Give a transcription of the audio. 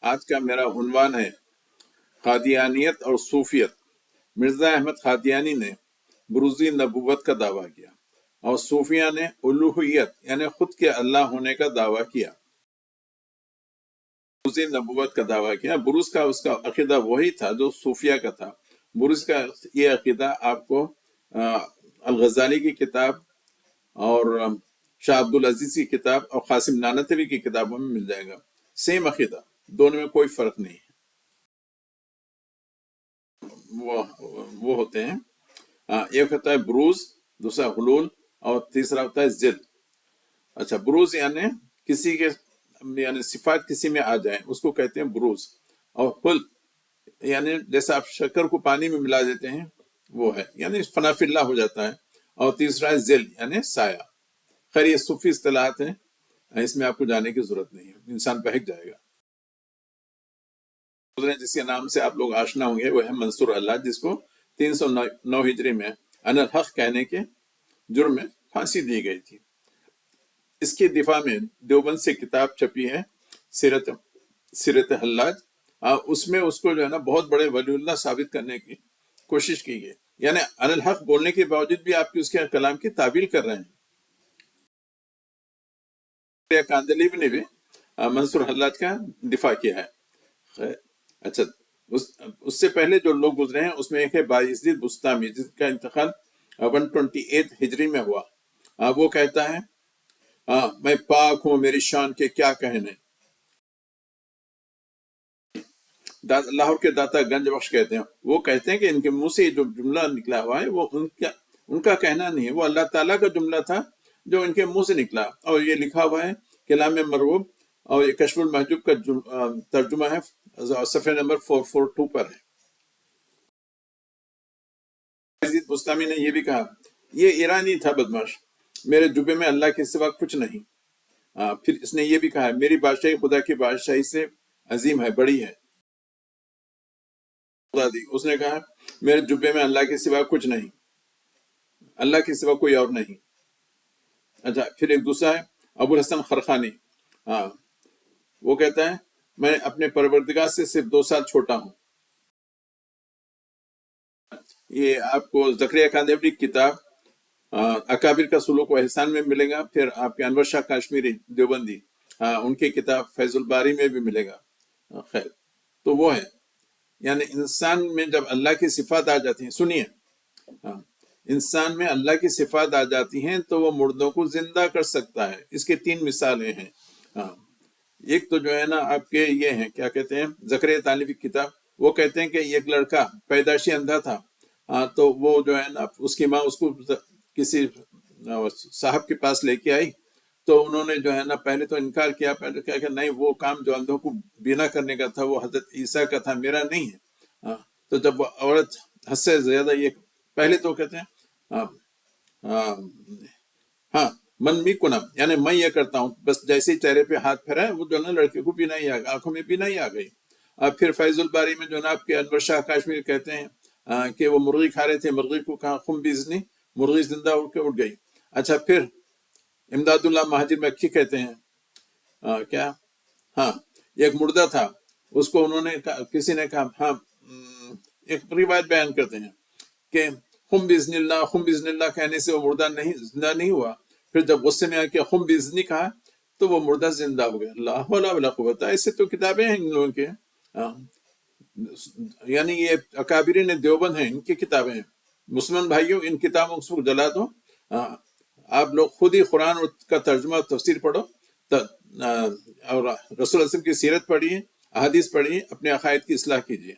آج کا میرا عنوان ہے قادیانیت اور صوفیت۔ مرزا احمد قادیانی نے بروزی نبوت کا دعویٰ کیا اور صوفیہ نے الوہیت یعنی خود کے اللہ ہونے کا دعویٰ کیا۔ بروزی نبوت کا دعویٰ کیا۔ بروز کا اس کا عقیدہ وہی تھا جو صوفیہ کا تھا۔ بروز کا یہ عقیدہ آپ کو الغزالی کی کتاب اور شاہ عبدالعزیز کی کتاب اور قاسم نانوتوی کی کتابوں میں مل جائے گا۔ سیم عقیدہ، دونوں میں کوئی فرق نہیں ہے۔ وہ ہوتے ہیں ایک ہوتا ہے بروز، دوسرا حلول اور تیسرا ہوتا ہے ضد۔ اچھا، بروز یعنی کسی کے یعنی صفات کسی میں آ جائیں اس کو کہتے ہیں بروز، اور حل یعنی جیسا آپ شکر کو پانی میں ملا دیتے ہیں وہ ہے، یعنی فنا فی اللہ ہو جاتا ہے۔ اور تیسرا ہے ذل یعنی سایہ۔ خیر یہ صوفی اصطلاحات ہیں، اس میں آپ کو جانے کی ضرورت نہیں ہے، انسان بہک جائے گا۔ جس کے نام سے آپ لوگ آشنا ہوں گے وہ ہے منصور اللہ، جس کو 309 ہجری میں ان الحق کہنے کے جرم میں پھانسی دی گئی تھی۔ اس کے دفاع میں دیوبند سے کتاب چھپی ہے سیرت حلاج، اس میں اس کو جو ہے نا بہت بڑے ولی اللہ ثابت کرنے کی کوشش کی گئی، یعنی ان الحق بولنے کے باوجود بھی آپ اس کے کلام کی تعویل کر رہے ہیں۔ کاندلیب نے بھی منصور حلاج کا دفاع کیا ہے۔ اچھا، اس سے پہلے جو لوگ گزرے ہیں اس میں ایک ہے بایزید بستامی، جس کا انتقال 128 ہجری میں ہوا۔ وہ کہتا ہے میں پاک ہوں میری شان کے کیا کہنے۔ لاہور کے داتا گنج بخش کہتے ہیں، وہ کہتے ہیں کہ ان کے منہ سے جو جملہ نکلا ہوا ہے وہ ان کا کہنا نہیں ہے، وہ اللہ تعالیٰ کا جملہ تھا جو ان کے منہ سے نکلا، اور یہ لکھا ہوا ہے کلام مرغوب، اور یہ کشف المحجوب کا ترجمہ ہے، صفحہ نمبر 442 پر ہے۔ یزید بستامی نے یہ بھی کہا، یہ ایرانی تھا بدمعاش، میرے جبے میں اللہ کے سوا کچھ نہیں۔ پھر اس نے یہ بھی کہا، میری بادشاہی خدا کی بادشاہی سے عظیم ہے، بڑی ہے۔ اس نے کہا میرے جبے میں اللہ کے سوا کچھ نہیں، اللہ کے سوا کوئی اور نہیں۔ اچھا، پھر ایک دوسرا ہے ابو الحسن خرخانی، وہ کہتا ہے میں اپنے پروردگار سے صرف 2 سال چھوٹا ہوں۔ یہ آپ کو زکریا کاندیوی کی کتاب اکابر کا سلوک و احسان میں ملے گا، پھر آپ کے انور شاہ کاشمیری دیوبندی ان کی کتاب فیض الباری میں بھی ملے گا۔ خیر، تو وہ ہے یعنی انسان میں جب اللہ کی صفات آ جاتی ہیں، سنیے، انسان میں اللہ کی صفات آ جاتی ہیں تو وہ مردوں کو زندہ کر سکتا ہے۔ اس کے 3 مثالیں ہیں۔ ایک تو جو ہے نا آپ کے یہ ہیں کیا کہتے ہیں زکریا طالبی کی کتاب، وہ کہتے ہیں کہ ایک لڑکا پیدائشی اندھا تھا، تو وہ جو ہے نا اس کی ماں اس کو کسی صاحب کے پاس لے کے آئی، تو انہوں نے جو ہے نا پہلے تو انکار کیا، پہلے کہا کہ نہیں وہ کام جو اندھوں کو بینا کرنے کا تھا وہ حضرت عیسیٰ کا تھا، میرا نہیں ہے۔ تو جب وہ عورت حد سے زیادہ یہ پہلے تو کہتے ہیں ہاں من می کنم، یعنی میں یہ کرتا ہوں، بس جیسے ہی چہرے پہ ہاتھ پھیرا وہ جو ہے نا لڑکے کو بینا ہی آ گئی، آنکھوں میں بینا ہی آ گئی۔ پھر فیض الباری میں جو نا آپ کے انور شاہ کاشمیری کہتے ہیں کہ وہ مرغی کھا رہے تھے، مرغی کو کہا خم بیزنی، مرغی زندہ اٹھ گئی۔ اچھا، پھر امداد اللہ مہاجر مکی کہتے ہیں کیا ایک مردہ تھا، اس کو انہوں نے کسی نے کہا ایک روایت بیان کرتے ہیں کہ خم باذن اللہ، خم باذن اللہ کہنے سے وہ مردہ زندہ نہیں ہوا، پھر جب غصے میں آ کے خم باذنی کہا تو وہ مردہ زندہ ہو گیا۔ لا حول ولا قوت، ایسے تو کتابیں ہیں ان لوگوں کے، یعنی یہ اکابرین دیوبند ہیں، ان کی کتابیں ہیں۔ مسلمان بھائیوں ان کتابوں کو جلا دو، آپ لوگ خود ہی قرآن کا ترجمہ تفسیر پڑھو، اور رسول اللہ کی سیرت پڑھیے، احادیث پڑھیے، اپنے عقائد کی اصلاح کیجیے۔